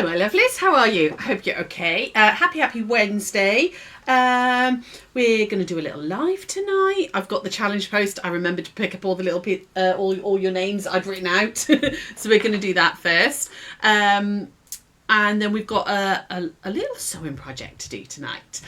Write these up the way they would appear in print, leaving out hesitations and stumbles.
Hello, my lovelies. How are you? I hope you're okay. Happy Wednesday. We're going to do a little live tonight. I've got the challenge post. I remembered to pick up all the little all your names I'd written out. So we're going to do that first. And then we've got a little sewing project to do tonight.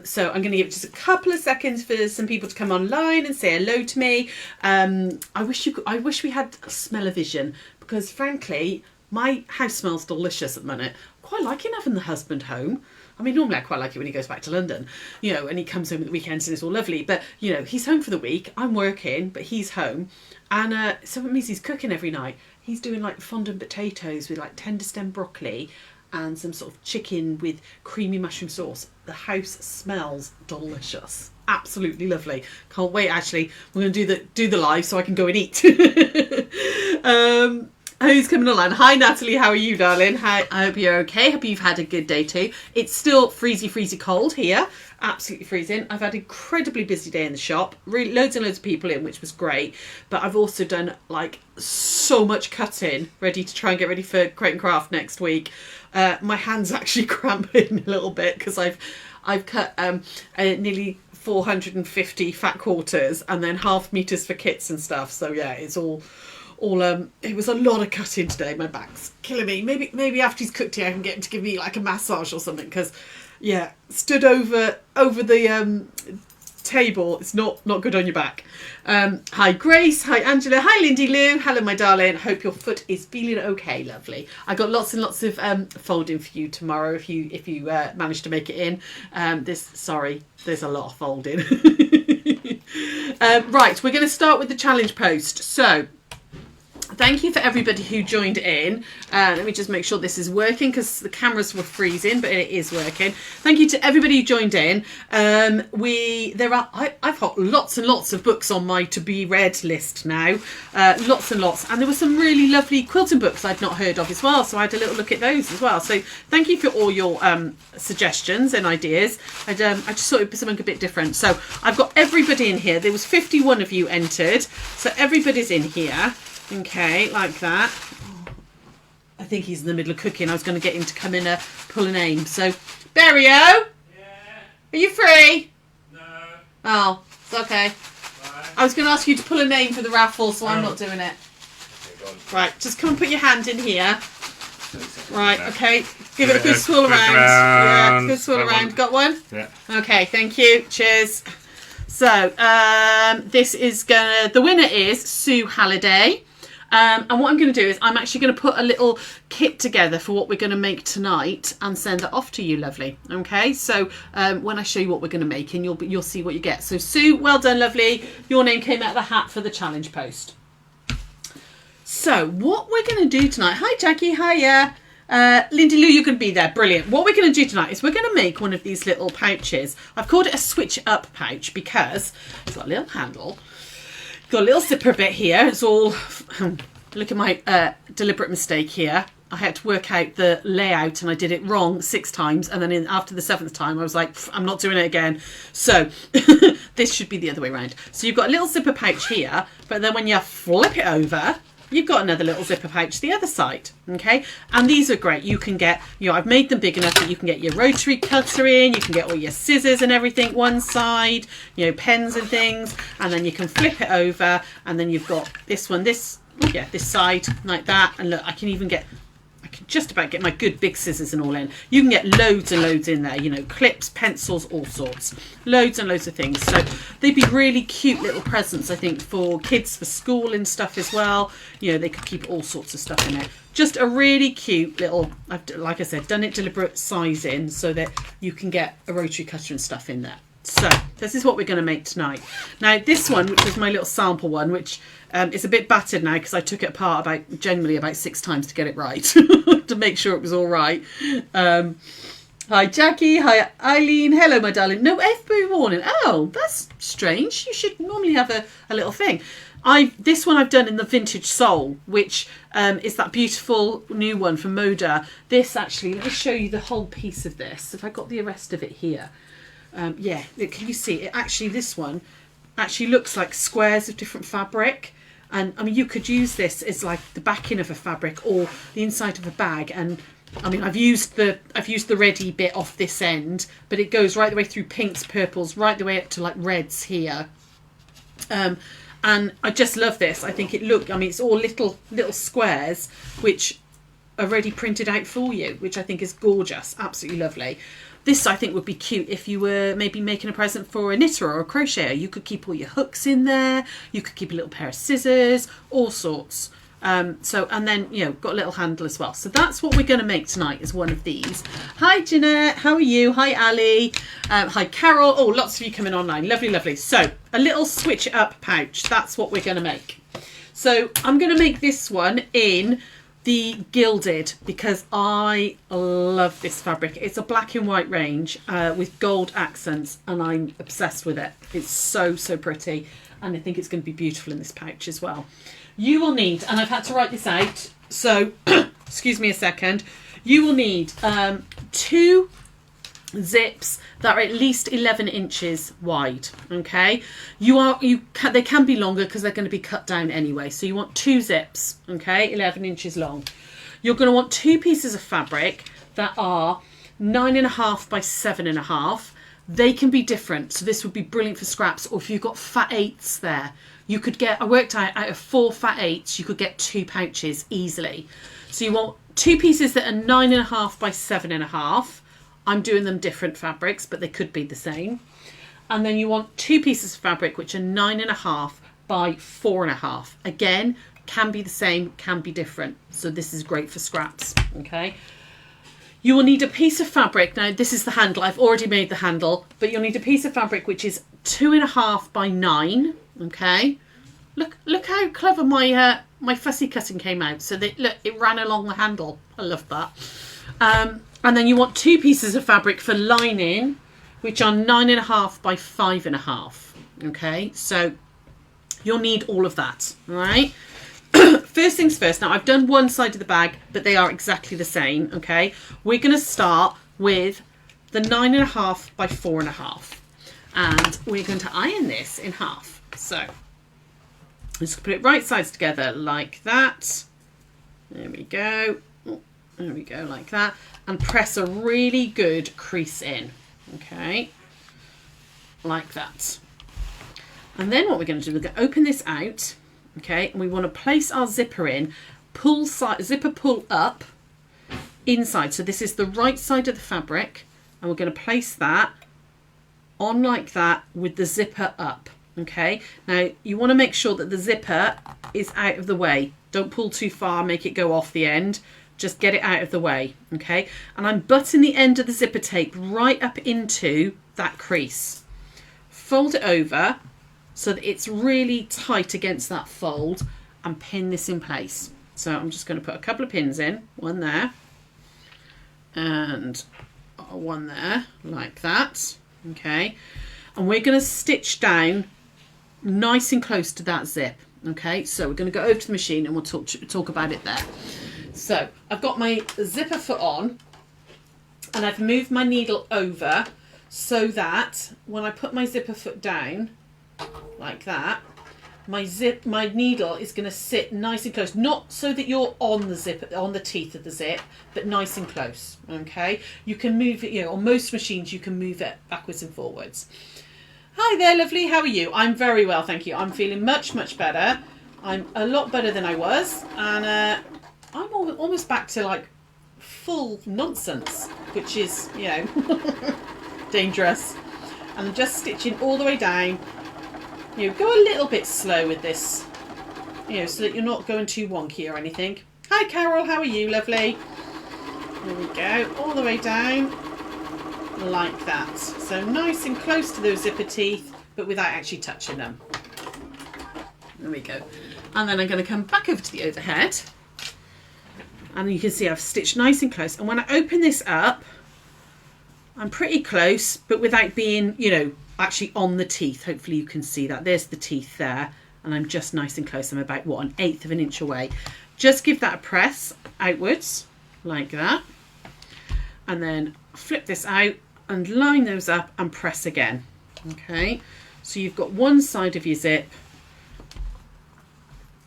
So I'm going to give just a couple of seconds for some people to come online and say hello to me. I wish we had a smell-o-vision, because frankly, my house smells delicious at the minute. Quite liking having the husband home. I mean, normally I quite like it when he goes back to London, and he comes home at the weekends and it's all lovely. But, he's home for the week. I'm working, but he's home. And so it means he's cooking every night. He's doing like fondant potatoes with like tender stem broccoli and some sort of chicken with creamy mushroom sauce. The house smells delicious. Absolutely lovely. Can't wait, actually. We're going to do the live so I can go and eat. Who's coming online? Hi Natalie, how are you, darling? Hi, I hope you're okay. Hope you've had a good day too. It's still freezy cold here. Absolutely freezing. I've had an incredibly busy day in the shop. Really, loads and loads of people in, which was great. But I've also done like so much cutting, ready to try and get ready for Create and Craft next week. My hands actually cramping a little bit because I've cut nearly 450 fat quarters and then half meters for kits and stuff. So yeah, it's all it was a lot of cutting today. My back's killing me. Maybe after he's cooked here I can get him to give me like a massage or something, because stood over the table, it's not good on your back. Hi Grace, hi Angela, hi Lindy Lou, hello my darling. Hope your foot is feeling okay. Lovely. I got lots and lots of folding for you tomorrow if you manage to make it in. There's a lot of folding. Right, we're going to start with the challenge post. So thank you for everybody who joined in. Let me just make sure this is working, because the cameras were freezing, but it is working. Thank you to everybody who joined in. I've got lots and lots of books on my to be read list now. Lots and lots. And there were some really lovely quilting books I'd not heard of as well. So I had a little look at those as well. So thank you for all your suggestions and ideas. I just thought it was something a bit different. So I've got everybody in here. There was 51 of you entered. So everybody's in here. Okay, like that. I think he's in the middle of cooking. I was going to get him to come in and pull a name. So, Berrio? Yeah? Are you free? No. Oh, it's okay. Bye. I was going to ask you to pull a name for the raffle, so I'm not doing it. Okay, right, just come and put your hand in here. Right, okay. Give it a good swirl around. Yeah, good swirl around. Got one? Yeah. Okay, thank you. Cheers. So, the winner is Sue Halliday. And what I'm going to do is I'm actually going to put a little kit together for what we're going to make tonight and send it off to you, lovely. Okay, so when I show you what we're going to make, and you'll see what you get. So Sue, well done, lovely. Your name came out of the hat for the challenge post. So what we're going to do tonight. Hi Jackie, hiya. Lindy Lou, you can be there. Brilliant. What we're going to do tonight is we're going to make one of these little pouches. I've called it a switch up pouch because it's got a little handle. Got a little zipper bit here. It's all, look at my deliberate mistake here. I had to work out the layout and I did it wrong 6 times. And then after the 7th time, I was like, I'm not doing it again. So this should be the other way around. So you've got a little zipper pouch here, but then when you flip it over, you've got another little zipper pouch the other side. Okay. And these are great. You can get, I've made them big enough that you can get your rotary cutter in, you can get all your scissors and everything one side, pens and things, and then you can flip it over, and then you've got this side like that. And look, I can just about get my good big scissors and all in. You can get loads and loads in there, clips, pencils, all sorts. Loads and loads of things. So they'd be really cute little presents, I think, for kids for school and stuff as well. They could keep all sorts of stuff in there. Just a really cute little, like I said, done it deliberate sizing so that you can get a rotary cutter and stuff in there. So this is what we're going to make tonight. Now this one, which was my little sample one, which is a bit battered now because I took it apart about 6 times to get it right, to make sure it was all right. Hi Jackie, hi Eileen, hello my darling. No FB warning. Oh, that's strange. You should normally have a little thing. This one I've done in the vintage sole, which is that beautiful new one from Moda. This actually, let me show you the whole piece of this. If I got the rest of it here. Yeah, can you see it? Actually, this one actually looks like squares of different fabric. And I mean, you could use this as like the backing of a fabric or the inside of a bag, and I mean, I've used the ready bit off this end, but it goes right the way through pinks, purples, right the way up to like reds here. And I just love this. I think it's all little squares which are already printed out for you, which I think is gorgeous. Absolutely lovely. This I think would be cute if you were maybe making a present for a knitter or a crocheter. You could keep all your hooks in there. You could keep a little pair of scissors, all sorts. And then, got a little handle as well. So that's what we're going to make tonight, is one of these. Hi, Jeanette. How are you? Hi, Ali. Hi, Carol. Oh, lots of you coming online. Lovely, lovely. So a little switch it up pouch. That's what we're going to make. So I'm going to make this one in the gilded because I love this fabric. It's a black and white range with gold accents, and I'm obsessed with it. It's so, so pretty. And I think it's going to be beautiful in this pouch as well. You will need, and I've had to write this out, so excuse me a second. You will need 2 zips that are at least 11 inches wide. Okay, they can be longer because they're going to be cut down anyway. So you want 2 zips, okay, 11 inches long. You're going to want 2 pieces of fabric that are 9.5 by 7.5. They can be different, so this would be brilliant for scraps, or if you've got fat 8s there, you could get, I worked out of 4 fat 8s, you could get 2 pouches easily. So you want 2 pieces that are 9.5 by 7.5. I'm doing them different fabrics, but they could be the same. And then you want 2 pieces of fabric which are 9.5 by 4.5. Again, can be the same, can be different. So this is great for scraps, okay? You will need a piece of fabric. Now, this is the handle. I've already made the handle, but you'll need a piece of fabric which is 2.5 by 9. Okay. Look how clever my my fussy cutting came out. So look, it ran along the handle. I love that. And then you want 2 pieces of fabric for lining, which are 9.5 by 5.5. Okay. So you'll need all of that. All right. First things first. Now I've done one side of the bag, but they are exactly the same. Okay, we're going to start with the 9.5 by 4.5, and we're going to iron this in half. So just put it right sides together like that. There we go. Oh, there we go, like that, and press a really good crease in. Okay, like that. And then what we're going to do, we're going to open this out. Okay, and we want to place our zipper in, zipper pull up inside. So this is the right side of the fabric, and we're going to place that on like that with the zipper up. Okay, now you want to make sure that the zipper is out of the way. Don't pull too far, make it go off the end. Just get it out of the way. Okay, and I'm butting the end of the zipper tape right up into that crease. Fold it over so that it's really tight against that fold, and pin this in place. So I'm just going to put a couple of pins in, one there and one there, like that. Okay, and we're going to stitch down nice and close to that zip. Okay, so we're going to go over to the machine and we'll talk about it there. So I've got my zipper foot on, and I've moved my needle over so that when I put my zipper foot down like that, my needle is going to sit nice and close, not so that you're on the zip, on the teeth of the zip, but nice and close. Okay, you can move it, on most machines you can move it backwards and forwards. Hi there, lovely, how are you? I'm very well, thank you. I'm feeling much better. I'm a lot better than I was, and I'm almost back to like full nonsense, which is dangerous. And I'm just stitching all the way down. Go a little bit slow with this, so that you're not going too wonky or anything. Hi Carol, how are you, lovely? There we go, all the way down, like that. So nice and close to those zipper teeth, but without actually touching them. There we go. And then I'm going to come back over to the overhead. And you can see I've stitched nice and close. And when I open this up, I'm pretty close, but without being, actually on the teeth. Hopefully you can see that. There's the teeth there, and I'm just nice and close. I'm about, 1/8 of an inch away. Just give that a press outwards, like that. And then flip this out and line those up and press again. Okay, so you've got one side of your zip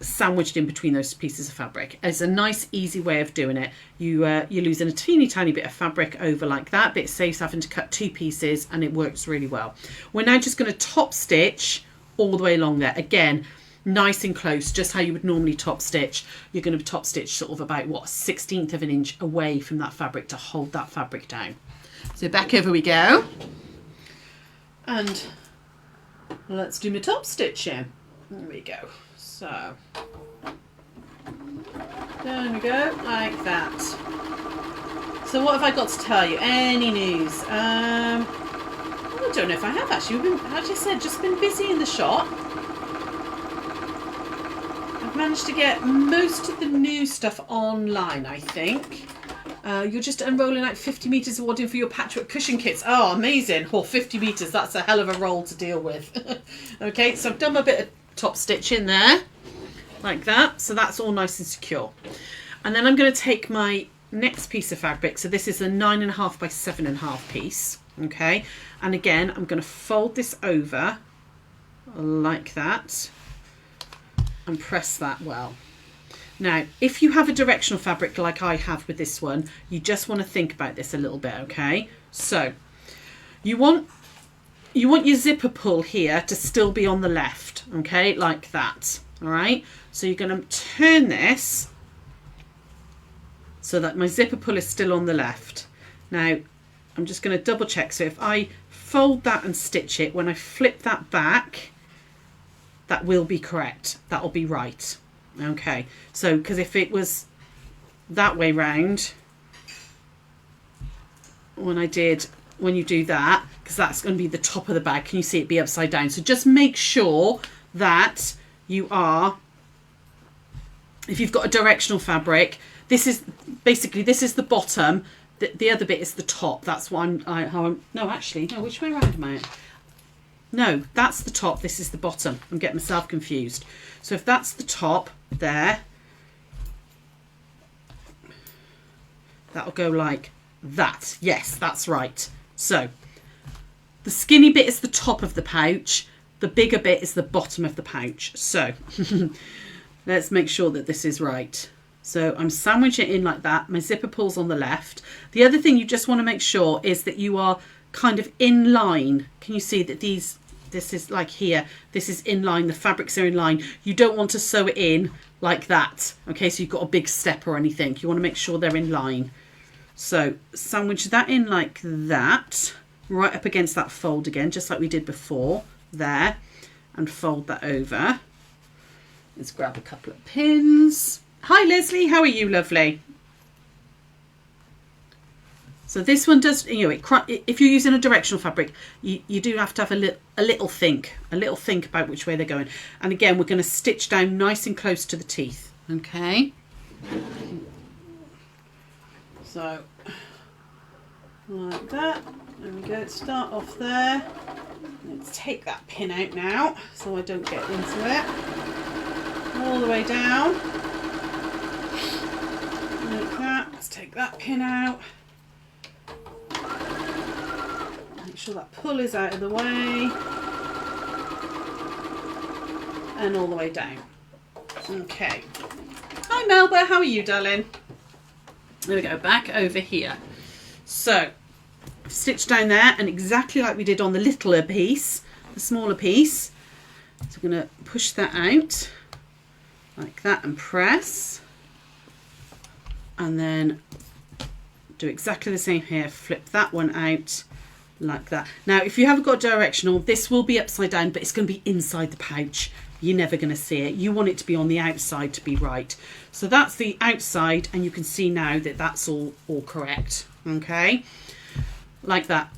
sandwiched in between those pieces of fabric. It's a nice easy way of doing it. You're losing a teeny tiny bit of fabric over like that, but it saves having to cut 2 pieces, and it works really well. We're now just going to top stitch all the way along there. Again, nice and close, just how you would normally top stitch. You're going to top stitch sort of about, what, 1/16 of an inch away from that fabric to hold that fabric down. So back over we go, and let's do my top stitching. There we go. So there we go, like that. So what have I got to tell you? Any news? I don't know if I have actually. We've been, as you said, just been busy in the shop. I've managed to get most of the new stuff online, I think. You're just unrolling like 50 metres of wadding for your patchwork cushion kits. Oh, amazing. Oh, 50 metres, that's a hell of a roll to deal with. Okay, so I've done my bit of top stitch in there, like that. So that's all nice and secure. And then I'm going to take my next piece of fabric. So this is a 9.5 by 7.5 piece. Okay, and again, I'm going to fold this over like that and press that well. Now, if you have a directional fabric like I have with this one, you just want to think about this a little bit, okay? So you want your zipper pull here to still be on the left, okay, like that, all right? So you're going to turn this so that my zipper pull is still on the left. Now, I'm just going to double check. So if I fold that and stitch it, when I flip that back, that will be correct. That'll be right. Okay, so because if it was that way round, when you do that, because that's going to be the top of the bag, can you see it be upside down? So just make sure that you are, if you've got a directional fabric, this is the bottom, the other bit is the top. That's what no, which way around am I at? No, that's the top, this is the bottom. I'm getting myself confused. So if that's the top there, that'll go like that. Yes, that's right. So the skinny bit is the top of the pouch, the bigger bit is the bottom of the pouch. So let's make sure that this is right. So I'm sandwiching it in like that. My zipper pulls on the left. The other thing you just want to make sure is that you are kind of in line. Can you see that this is like here, this is in line, the fabrics are in line. You don't want to sew it in like that, okay? So you've got a big step or anything. You want to make sure they're in line. So sandwich that in like that, right up against that fold again, just like we did before, there, and fold that over. Let's grab a couple of pins. Hi Leslie, how are you, lovely? So this one does, if you're using a directional fabric, you do have to have a little think about which way they're going. And again, we're going to stitch down nice and close to the teeth. Okay. So like that. There we go. Start off there. Let's take that pin out now, so I don't get into it. All the way down. Like that. Let's take that pin out. Make sure that pull is out of the way, and all the way down. Okay. Hi Melba, how are you, darling? There we go, back over here. So stitch down there, and exactly like we did on the littler piece, the smaller piece. So I'm going to push that out like that and press, and then do exactly the same here. Flip that one out like that. Now, if you haven't got directional, this will be upside down, but it's going to be inside the pouch. You're never going to see it. You want it to be on the outside to be right. So that's the outside, and you can see now that that's all correct. Okay, like that.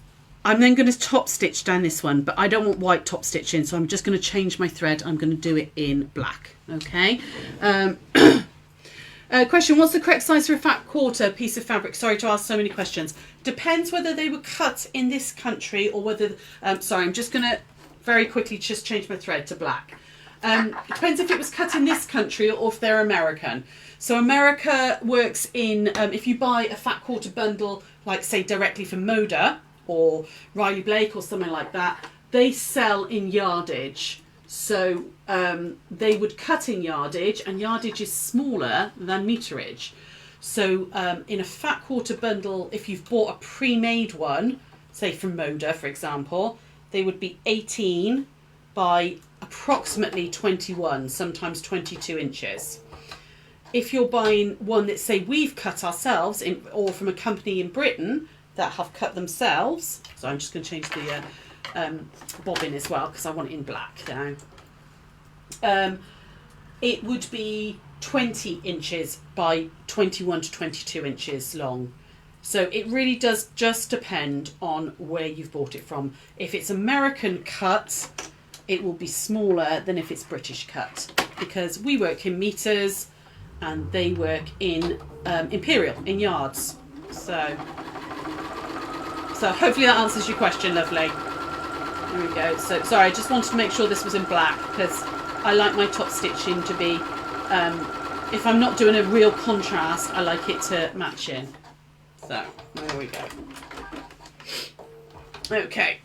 I'm then going to top stitch down this one, but I don't want white top stitching, so I'm just going to change my thread. I'm going to do it in black. Okay. Question, what's the correct size for a fat quarter piece of fabric? Sorry to ask so many questions. Depends whether they were cut in this country or whether, sorry, I'm just going to very quickly just change my thread to black. It depends if it was cut in this country or if they're American. So America works in, if you buy a fat quarter bundle, like say directly from Moda or Riley Blake or something like that, they sell in yardage. So they would cut in yardage, and yardage is smaller than meterage. So in a fat quarter bundle, if you've bought a pre-made one, say from Moda, for example, they would be 18 by approximately 21, sometimes 22 inches. If you're buying one that, say, we've cut ourselves, or from a company in Britain that have cut themselves, so I'm just going to change the bobbin as well because I want it in black now. It would be 20 inches by 21 to 22 inches long. So it really does just depend on where you've bought it from. If it's American cut, it will be smaller than if it's British cut, because we work in meters and they work in imperial, in yards. So hopefully that answers your question, lovely. There we go. So sorry, I just wanted to make sure this was in black because I like my top stitching to be, if I'm not doing a real contrast, I like it to match in. So there we go. Okay.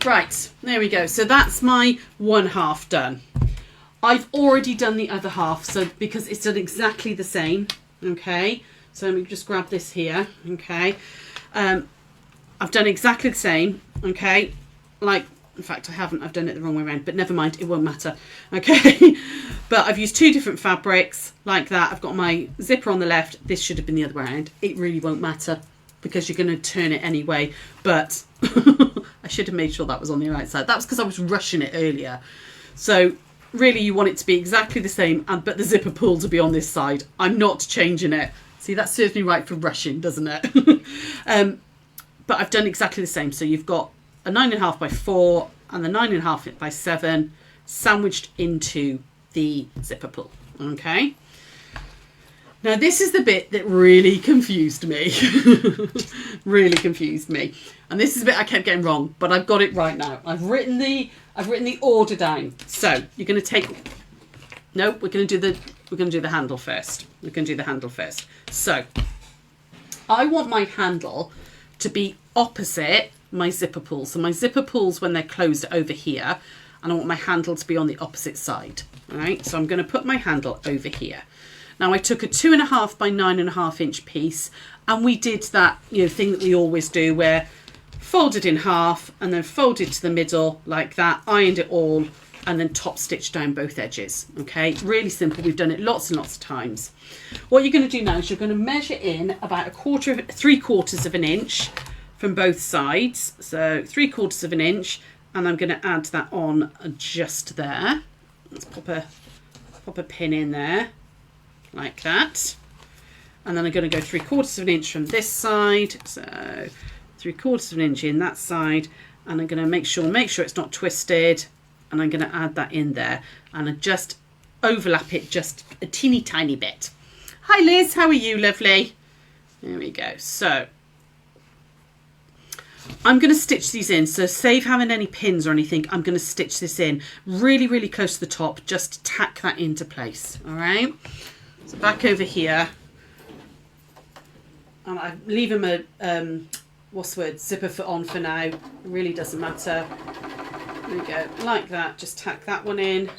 Right, there we go. So that's my one half done. I've already done the other half, so because it's done exactly the same. Okay, so let me just grab this here. Okay, I've done exactly the same. Okay, like, in fact, I haven't. I've done it the wrong way around, but never mind. It won't matter. Okay, but I've used two different fabrics like that. I've got my zipper on the left. This should have been the other way around. It really won't matter because you're going to turn it anyway. But I should have made sure that was on the right side. That was because I was rushing it earlier. So really, you want it to be exactly the same, but the zipper pull to be on this side. I'm not changing it. See, that serves me right for rushing, doesn't it? But I've done exactly the same. So you've got a 9.5 by 4 and the 9.5 by 7 sandwiched into the zipper pull. Okay. Now this is the bit that really confused me. Really confused me. And this is the bit I kept getting wrong, but I've got it right now. I've written the order down. So you're going to take. No, we're going to do the handle first. We're going to do the handle first. So I want my handle to be opposite my zipper pull. So my zipper pulls when they're closed over here, and I want my handle to be on the opposite side. All right. So I'm going to put my handle over here. Now I took a 2.5 by 9.5 inch piece, and we did that thing that we always do, where folded in half and then folded to the middle like that, ironed it all, and then top stitched down both edges. Okay, really simple. We've done it lots and lots of times. What you're going to do now is you're going to measure in about 3/4 of an inch from both sides. So 3/4 of an inch, and I'm going to add that on just there. Let's pop a pin in there like that, and then I'm going to go 3/4 of an inch from this side. So 3/4 of an inch in that side, and I'm going to make sure it's not twisted, and I'm going to add that in there, and I just overlap it just a teeny tiny bit. Hi Liz, how are you, lovely? There we go. So I'm going to stitch these in, so save having any pins or anything. I'm going to stitch this in really, really close to the top, just to tack that into place. All right, so back over here, and I leave them a zipper foot on for now. It really doesn't matter. There we go, like that. Just tack that one in,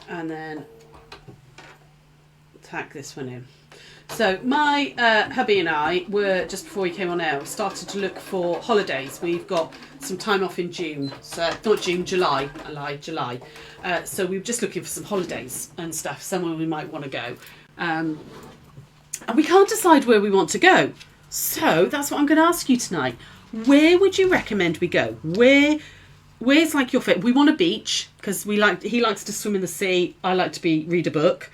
and then tack this one in. So my hubby and I were, just before we came on air, started to look for holidays. We've got some time off in June, so not June, July. I lied, July. So we were just looking for some holidays and stuff, somewhere we might want to go, and we can't decide where we want to go. So that's what I'm going to ask you tonight. Where would you recommend we go? Where's like your fit? We want a beach because he likes to swim in the sea. I like to read a book.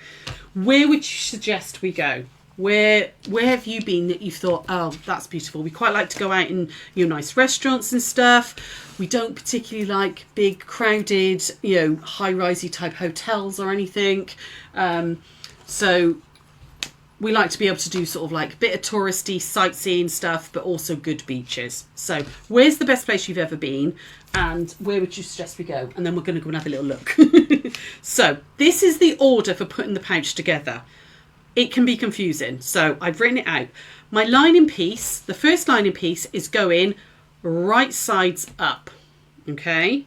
Where would you suggest we go? Where have you been that you've thought, oh, that's beautiful? We quite like to go out in nice restaurants and stuff. We don't particularly like big, crowded, high-risey type hotels or anything. So we like to be able to do sort of like a bit of touristy sightseeing stuff, but also good beaches. So where's the best place you've ever been, and where would you suggest we go? And then we're going to go and have a little look. So this is the order for putting the pouch together. It can be confusing, so I've written it out. My lining piece, the first lining piece, is going right sides up. okay?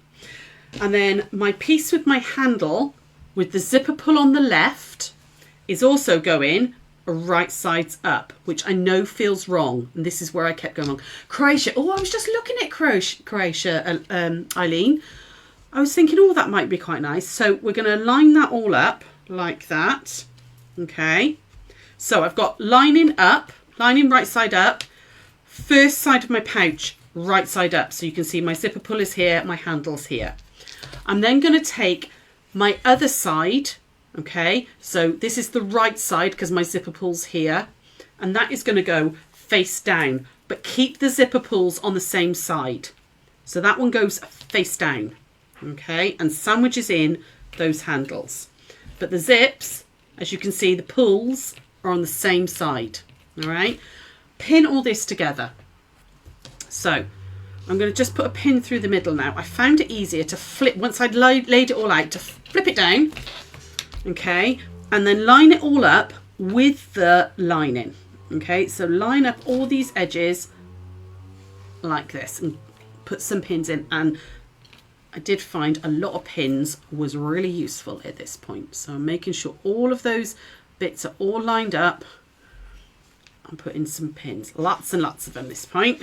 And then my piece with my handle with the zipper pull on the left is also going right sides up, which I know feels wrong. And this is where I kept going wrong. Croatia. Oh, I was just looking at Croatia, Eileen. I was thinking, oh, that might be quite nice. So we're going to line that all up like that. Okay. So I've got lining up, lining right side up, first side of my pouch, right side up. So you can see my zipper pull is here, my handle's here. I'm then going to take my other side. Okay, so this is the right side because my zipper pull's here, and that is going to go face down, but keep the zipper pulls on the same side. So that one goes face down, okay, and sandwiches in those handles. But the zips, as you can see, the pulls are on the same side, all right? Pin all this together. So I'm going to just put a pin through the middle now. I found it easier to flip, once I'd laid it all out, to flip it down. Okay, and then line it all up with the lining. Okay, so line up all these edges like this and put some pins in. And I did find a lot of pins was really useful at this point. So I'm making sure all of those bits are all lined up. I'm putting some pins, lots and lots of them at this point.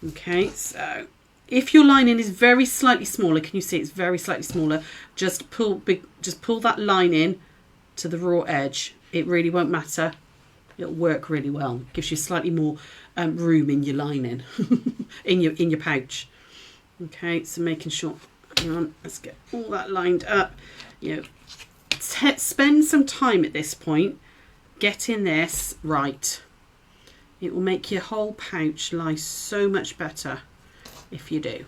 Okay, so if your lining is very slightly smaller, can you see it's very slightly smaller? Just pull that line in to the raw edge. It really won't matter. It'll work really well. It gives you slightly more room in your lining, in your pouch. Okay, so making sure. Hang on, let's get all that lined up. You know, spend some time at this point getting this right. It will make your whole pouch lie so much better if you do.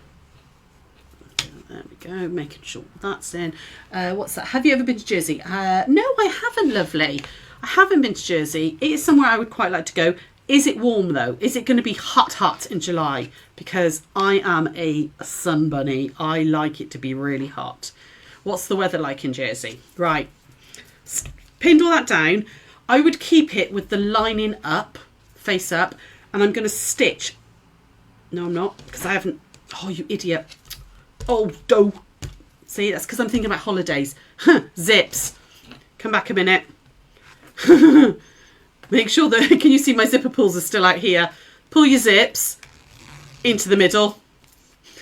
There we go, making sure that's in. What's that? Have you ever been to Jersey? No, I haven't, lovely. I haven't been to Jersey. It is somewhere I would quite like to go. Is it warm though? Is it going to be hot in July? Because I am a sun bunny. I like it to be really hot. What's the weather like in Jersey? Right, pinned all that down. I would keep it with the lining up, face up, and I'm going to stitch. No, I'm not, because I haven't. Oh, you idiot. Oh, do. See, that's because I'm thinking about holidays. Zips. Come back a minute. Make sure that, can you see my zipper pulls are still out here? Pull your zips into the middle.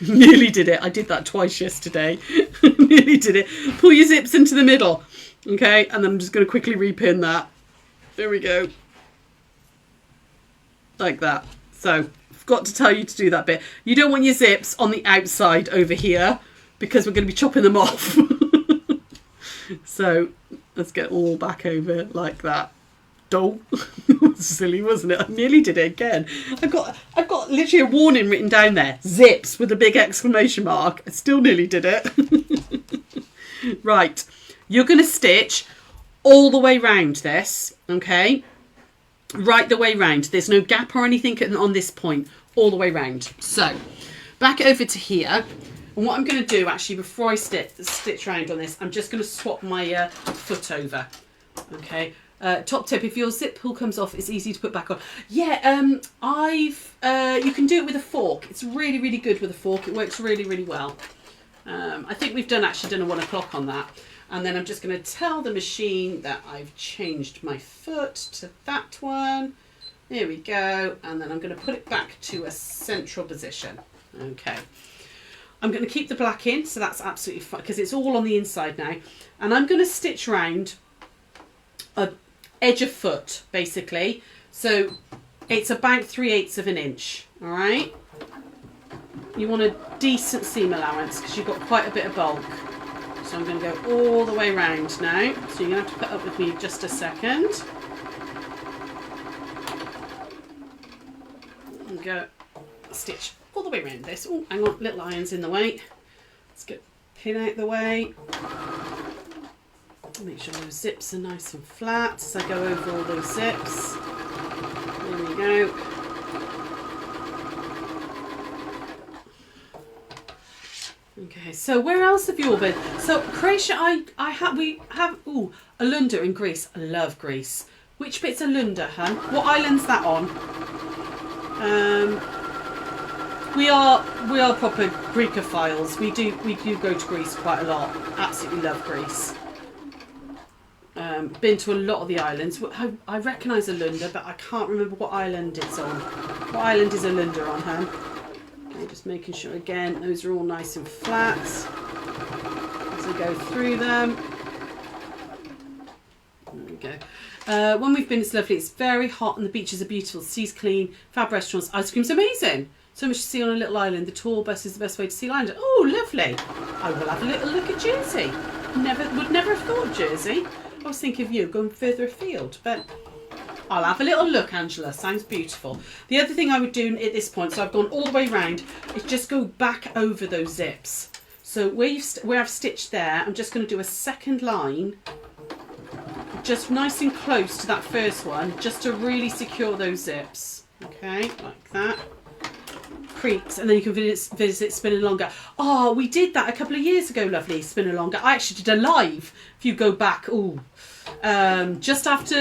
Nearly did it. I did that twice yesterday. Nearly did it. Pull your zips into the middle. Okay, and then I'm just going to quickly repin that. There we go. Like that. So, forgot to tell you to do that bit. You don't want your zips on the outside over here because we're going to be chopping them off. So, let's get all back over like that. It was silly, wasn't it? I nearly did it again. I've got literally a warning written down there. Zips with a big exclamation mark. I still nearly did it. Right. You're going to stitch all the way round this, okay? Right the way round. There's no gap or anything on this point. All the way round. So, back over to here. And what I'm going to do, actually, before I stitch round on this, I'm just going to swap my foot over. Okay. Top tip, if your zip pull comes off, it's easy to put back on. Yeah, you can do it with a fork. It's really, really good with a fork. It works really, really well. I think we've actually done a 1 o'clock on that. And then I'm just going to tell the machine that I've changed my foot to that one. There we go. And then I'm going to put it back to a central position. Okay. I'm going to keep the black in, so that's absolutely fine, because it's all on the inside now. And I'm going to stitch round a edge of foot, basically. So it's about 3/8 of an inch. All right. You want a decent seam allowance because you've got quite a bit of bulk. So I'm going to go all the way around now. So you're going to have to put up with me just a second. And go stitch all the way around this. Oh, hang on, little iron's in the way. Let's get pin out the way. Make sure those zips are nice and flat as I go over all those zips. There we go. Okay, so where else have you all been? So Croatia, we have Alunda in Greece. I love Greece. Which bit's Alunda, huh? What island's that on? we are proper Greekophiles. We do go to Greece quite a lot. Absolutely love Greece. Been to a lot of the islands. I recognise Alunda, but I can't remember what island it's on. What island is Alunda on, hun? Okay, just making sure again, those are all nice and flat as I go through them. There we go. When we've been, it's lovely. It's very hot and the beaches are beautiful. The sea's clean. Fab restaurants. Ice cream's amazing. So much to see on a little island. The tour bus is the best way to see Ireland. Oh, lovely. I will have a little look at Jersey. Would never have thought of Jersey. I was thinking of you going further afield, but I'll have a little look, Angela. Sounds beautiful. The other thing I would do at this point, so I've gone all the way round, is just go back over those zips. So where I've stitched there, I'm just going to do a second line, just nice and close to that first one, just to really secure those zips. Okay, like that. Creeps, and then you can visit Spin Longer. Oh, we did that a couple of years ago, lovely, Spin Longer. I actually did a live, if you go back, just after,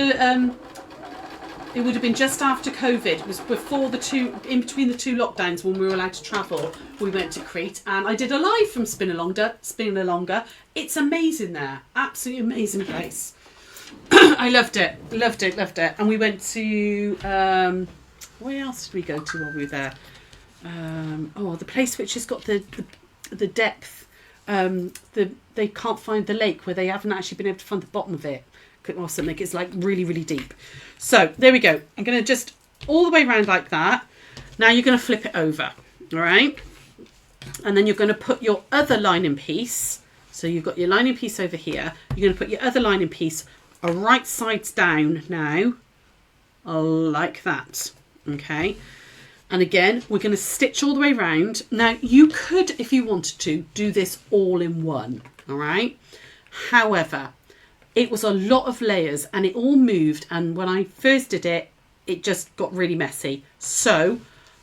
it would have been just after COVID. It was before in between the two lockdowns when we were allowed to travel. We went to Crete, and I did a live from Spin Longer. It's amazing there. Absolutely amazing place. I loved it. And we went to, where else did we go to while we were there? The place which has got the depth, they can't find the lake, where they haven't actually been able to find the bottom of it or something. It's like really, really deep. So there we go. I'm going to just all the way around like that. Now you're going to flip it over, all right? And then you're going to put your other lining piece. So you've got your lining piece over here. You're going to put your other lining piece right sides down now, like that, okay? And again, we're going to stitch all the way around. Now, you could, if you wanted to, do this all in one, all right? However, it was a lot of layers and it all moved. And when I first did it, it just got really messy. So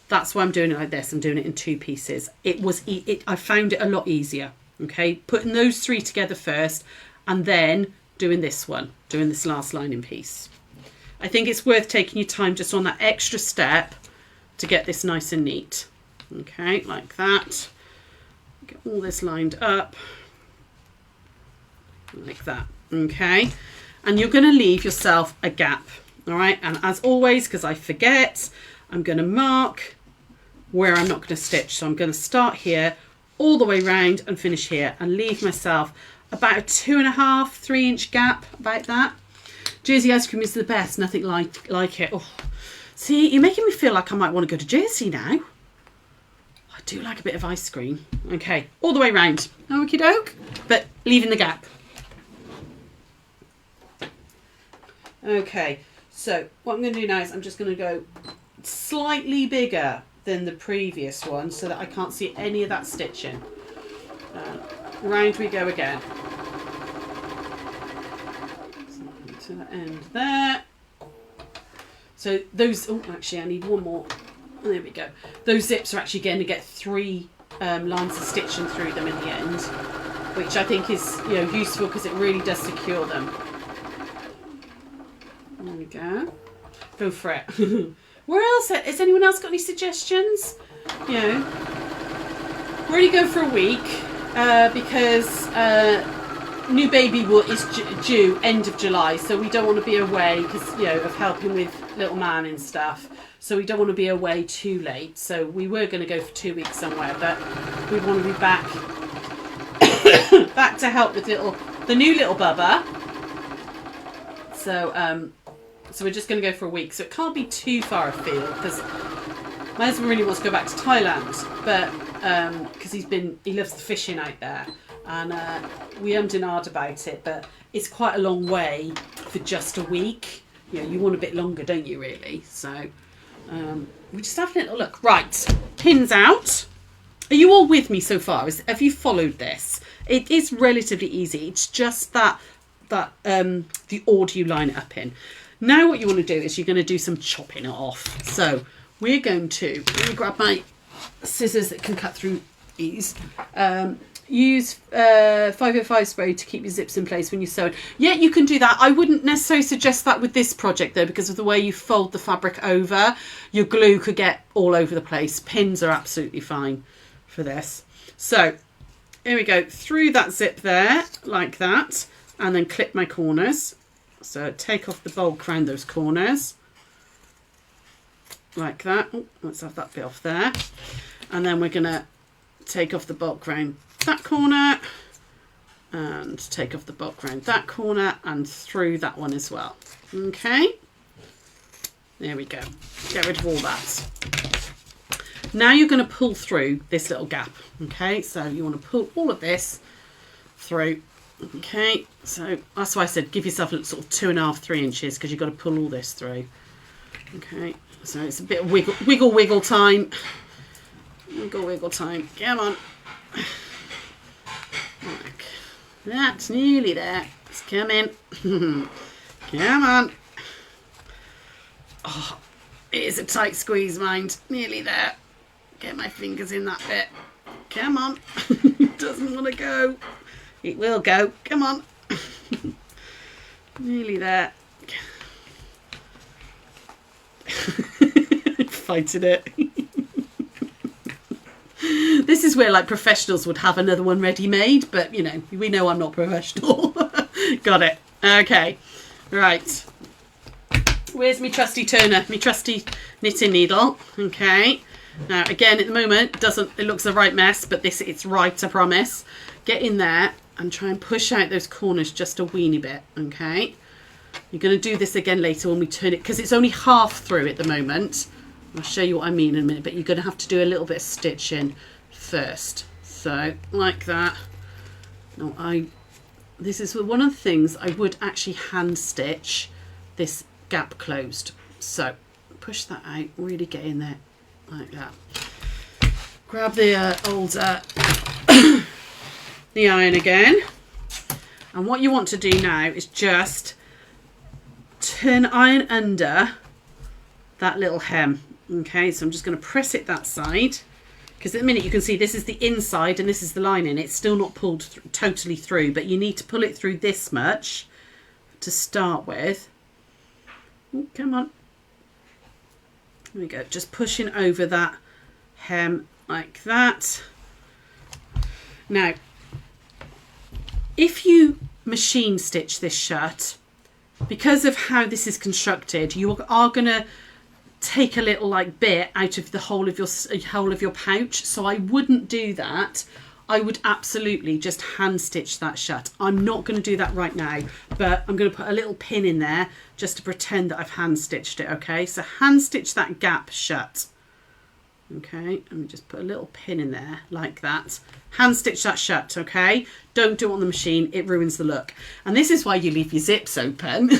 that's why I'm doing it like this. I'm doing it in two pieces. I found it a lot easier, okay? Putting those three together first and then doing this one, doing this last lining piece. I think it's worth taking your time just on that extra step to get this nice and neat. Okay, like that. Get all this lined up. Like that. Okay. And you're going to leave yourself a gap. All right. And as always, because I forget, I'm going to mark where I'm not going to stitch. So I'm going to start here all the way round and finish here and leave myself about a 2.5, 3 inch gap, about that. Jersey ice cream is the best. Nothing like it. Oh. See, you're making me feel like I might want to go to Jersey now. I do like a bit of ice cream. Okay, all the way round. Okie doke. But leaving the gap. Okay, so what I'm going to do now is I'm just going to go slightly bigger than the previous one so that I can't see any of that stitching. Round we go again. So to the end there. So those, actually I need one more. There we go. Those zips are actually going to get 3 lines of stitching through them in the end, which I think is useful because it really does secure them. There we go. Go for it. Where else? Has anyone else got any suggestions? We're only going for a week because new baby is due end of July, so we don't want to be away because of helping with little man and stuff. So we don't want to be away too late. So we were going to go for 2 weeks somewhere, but we want to be back back to help with the new little bubba. So we're just going to go for a week. So it can't be too far afield because my husband really wants to go back to Thailand, but because he loves the fishing out there. And we ummed and ahed about it, but it's quite a long way for just a week. You want a bit longer, don't you, really? So we just have a little look. Right, pins out. Are you all with me so far? Have you followed this? It is relatively easy. It's just that the order you line it up in. Now what you want to do is you're going to do some chopping it off. So we're going to, let me grab my scissors that can cut through these. use 505 spray to keep your zips in place when you're sewing. Yeah, you can do that. I wouldn't necessarily suggest that with this project though, because of the way you fold the fabric over, your glue could get all over the place. Pins are absolutely fine for this. So here we go, through that zip there like that, and then clip my corners. So take off the bulk around those corners like that. Oh, let's have that bit off there, and then we're gonna take off the bulk around that corner and take off the bulk around that corner and through that one as well. Okay, there we go, get rid of all that. Now you're going to pull through this little gap. Okay, so you want to pull all of this through. Okay, so that's why I said give yourself a sort of 2.5 to 3 inches, because you've got to pull all this through. Okay, so it's a bit of wiggle time. Wiggle time. Come on. That's nearly there. It's coming. Come on. Oh, it is a tight squeeze, mind. Nearly there. Get my fingers in that bit. Come on. It doesn't want to go. It will go. Come on. Nearly there. Fighting it. This is where like professionals would have another one ready made, but you know, we know I'm not professional. Got it. Okay. Right. Where's my trusty turner? My trusty knitting needle. Okay. Now again, at the moment, it looks a right mess, but it's right, I promise. Get in there and try and push out those corners just a weeny bit. Okay. You're going to do this again later when we turn it, because it's only half through at the moment. I'll show you what I mean in a minute, but you're going to have to do a little bit of stitching first. So like that. Now this is one of the things I would actually hand stitch this gap closed. So push that out, really get in there like that. Grab the old the iron again, and what you want to do now is just turn iron under that little hem. Okay, so I'm just going to press it that side, because at the minute you can see this is the inside and this is the lining. It's still not pulled totally through, but you need to pull it through this much to start with. Oh, come on. There we go, just pushing over that hem like that. Now, if you machine stitch this shut, because of how this is constructed, you are going to take a little like bit out of the whole of your pouch. So I wouldn't do that. I would absolutely just hand stitch that shut. I'm not going to do that right now, but I'm going to put a little pin in there just to pretend that I've hand stitched it. Okay, so hand stitch that gap shut. Okay, let me just put a little pin in there like that. Hand stitch that shut. Okay, don't do it on the machine, it ruins the look. And this is why you leave your zips open.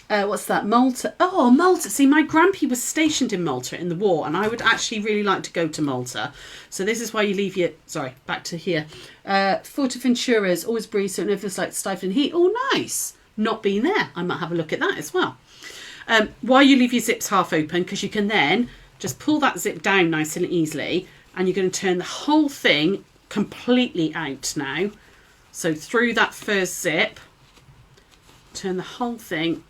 What's that? Malta. Oh, Malta. See, my grandpa was stationed in Malta in the war, and I would actually really like to go to Malta. So this is why you leave your, sorry, back to here. Forteventuras always breathe, so it never feels like stifling heat. Oh, nice. Not been there. I might have a look at that as well. Why you leave your zips half open, because you can then just pull that zip down nice and easily, and you're going to turn the whole thing completely out now. So through that first zip, turn the whole thing.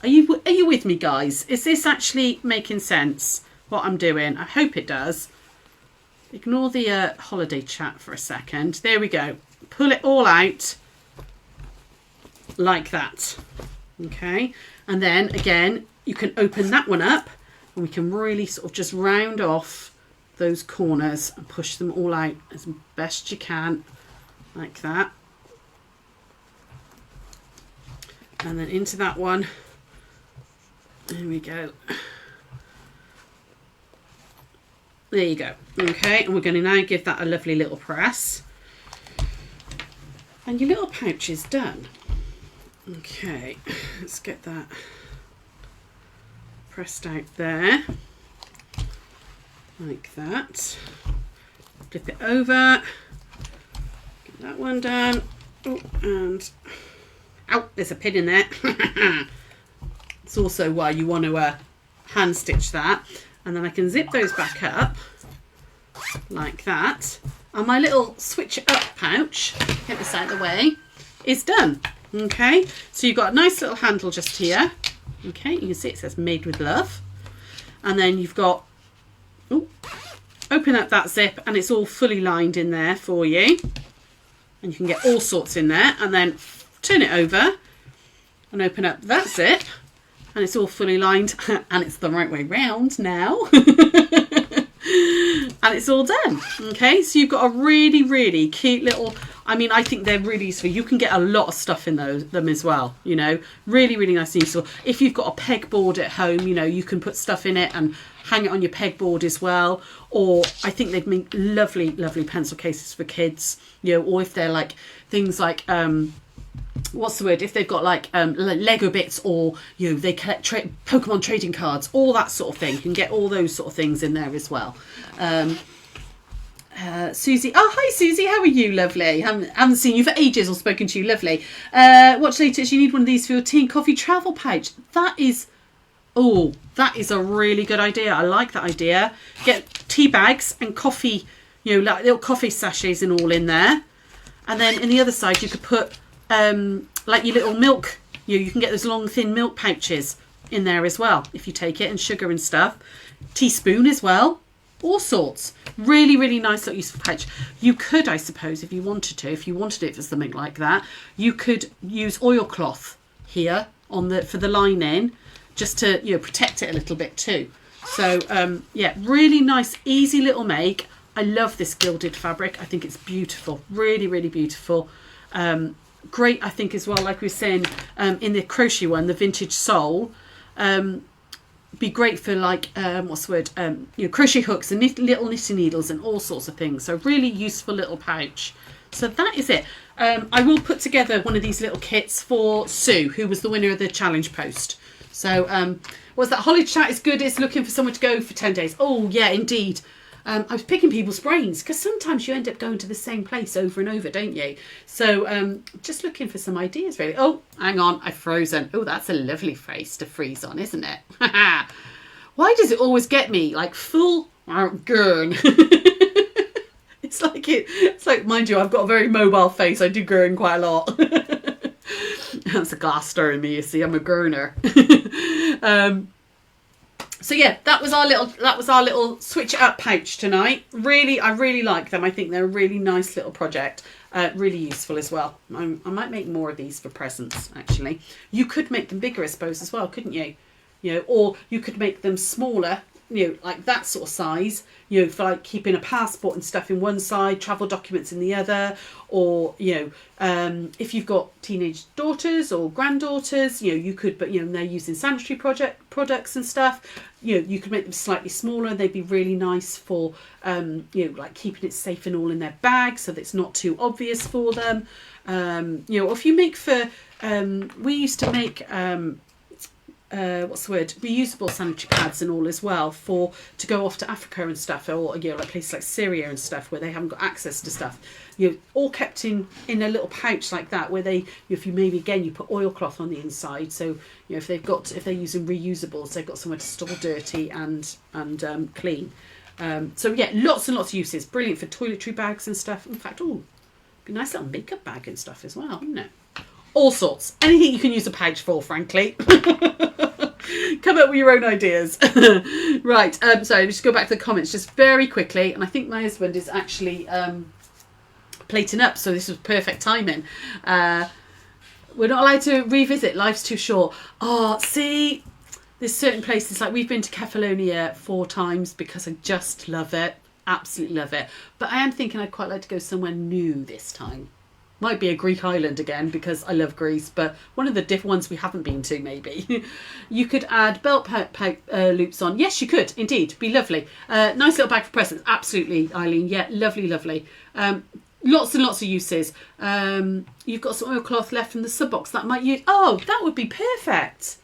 Are you with me, guys? Is this actually making sense, what I'm doing? I hope it does. Ignore the holiday chat for a second. There we go. Pull it all out like that. Okay. And then again, you can open that one up, and we can really sort of just round off those corners and push them all out as best you can, like that. And then into that one. There we go. There you go. Okay, and we're going to now give that a lovely little press. And your little pouch is done. Okay, let's get that pressed out there. Like that. Flip it over. Get that one done. Oh, and... oh, there's a pin in there. It's also why you want to hand stitch that, and then I can zip those back up like that, And my little switch up pouch, get this out of the way, is done. Okay, so you've got a nice little handle just here. Okay, you can see it says made with love. And then you've got, ooh, open up that zip and it's all fully lined in there for you. And you can get all sorts in there. And then turn it over and open up that zip and it's all fully lined and it's the right way round now. And it's all done. Okay, so you've got a really, really cute little, I mean, I think they're really useful. You can get a lot of stuff in them as well, you know, really, really nice and useful. If you've got a pegboard at home, you know, you can put stuff in it and hang it on your pegboard as well. Or I think they'd make lovely, lovely pencil cases for kids, you know, or if they're like things like, what's the word, if they've got like Lego bits, or you know, they collect Pokemon trading cards, all that sort of thing. You can get all those sort of things in there as well. Susie, oh hi Susie, how are you? Lovely. Haven't seen you for ages or spoken to you. Lovely. Watch later. You need one of these for your tea and coffee travel pouch. That is a really good idea. I like that idea. Get tea bags and coffee, you know, like little coffee sachets and all in there. And then in the other side you could put like your little milk, you can get those long thin milk pouches in there as well if you take it, and sugar and stuff. Teaspoon as well, all sorts. Really, really nice little useful pouch. You could, I suppose, if you wanted it for something like that, you could use oilcloth here on for the lining, just to, you know, protect it a little bit too. So yeah, really nice, easy little make. I love this gilded fabric. I think it's beautiful, really, really beautiful. Great, I think, as well, like we were saying, in the crochet one, the vintage sole, be great for like, what's the word, you know, crochet hooks and little knitting needles and all sorts of things. So really useful little pouch. So that is it. I will put together one of these little kits for Sue, who was the winner of the challenge post. So was that Holly Chat is good, is looking for someone to go for 10 days. Oh yeah, indeed. I was picking people's brains because sometimes you end up going to the same place over and over, don't you? So just looking for some ideas, really. Oh, hang on, I've frozen. Oh, that's a lovely face to freeze on, isn't it? Why does it always get me like full gurn? It's like, mind you, I've got a very mobile face. I do gurn quite a lot. That's a glass stir in me, you see. I'm a gurner. So yeah, that was our little switch it up pouch tonight. Really, I really like them. I think they're a really nice little project. Really useful as well. I might make more of these for presents, actually. You could make them bigger, I suppose, as well, couldn't you? You know, or you could make them smaller, you know, like that sort of size, you know, for like keeping a passport and stuff in one side, travel documents in the other, or, you know, if you've got teenage daughters or granddaughters, you know, you could, but, you know, they're using sanitary products and stuff, you know, you could make them slightly smaller. They'd be really nice for, you know, like keeping it safe and all in their bag so that it's not too obvious for them. You know, or if you make for, we used to make, what's the word, reusable sanitary pads and all as well, for to go off to Africa and stuff, or, you know, like places like Syria and stuff where they haven't got access to stuff, you know, all kept in a little pouch like that, where they, if you maybe again you put oilcloth on the inside, so, you know, if they're using reusables, they've got somewhere to store dirty and clean. So yeah, lots and lots of uses. Brilliant for toiletry bags and stuff. In fact, oh, be a nice little makeup bag and stuff as well, wouldn't it? All sorts. Anything you can use a pouch for, frankly. Come up with your own ideas. Right, sorry, just go back to the comments just very quickly. And I think my husband is actually plating up, so this was perfect timing. We're not allowed to revisit. Life's too short. Oh, see, there's certain places, like we've been to Kefalonia 4 times because I just love it. Absolutely love it. But I am thinking I'd quite like to go somewhere new this time. Might be a Greek island again because I love Greece, but one of the different ones we haven't been to, maybe. You could add belt loops on. Yes, you could, indeed. Be lovely. Nice little bag for presents. Absolutely, Eileen. Yeah, lovely, lovely. Lots and lots of uses. You've got some oilcloth left from the sub box that might use. Oh, that would be perfect.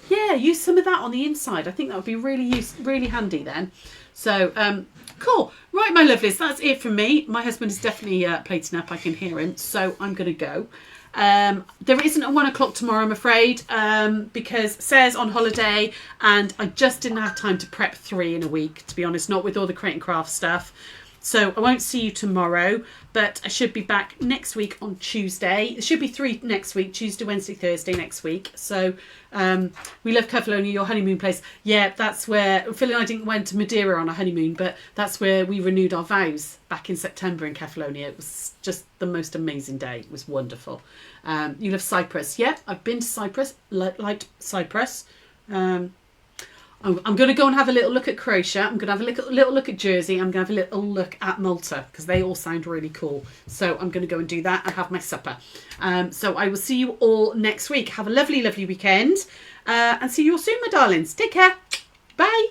Yeah, use some of that on the inside. I think that would be really handy then. So, cool. Right, my lovelies, that's it from me. My husband is definitely plating up. I can hear him. So I'm going to go. There isn't a 1 o'clock tomorrow, I'm afraid, because Sarah's on holiday and I just didn't have time to prep 3 in a week, to be honest, not with all the Create and Craft stuff. So I won't see you tomorrow, but I should be back next week on Tuesday. There should be 3 next week, Tuesday, Wednesday, Thursday next week. So we love Kefalonia, your honeymoon place. Yeah, that's where Phil and I didn't went to Madeira on a honeymoon, but that's where we renewed our vows back in September in Kefalonia. It was just the most amazing day. It was wonderful. You love Cyprus. Yeah, I've been to Cyprus, liked Cyprus. I'm going to go and have a little look at Croatia. I'm going to have a little look at Jersey. I'm going to have a little look at Malta because they all sound really cool. So I'm going to go and do that and have my supper. So I will see you all next week. Have a lovely, lovely weekend and see you all soon, my darlings. Take care. Bye.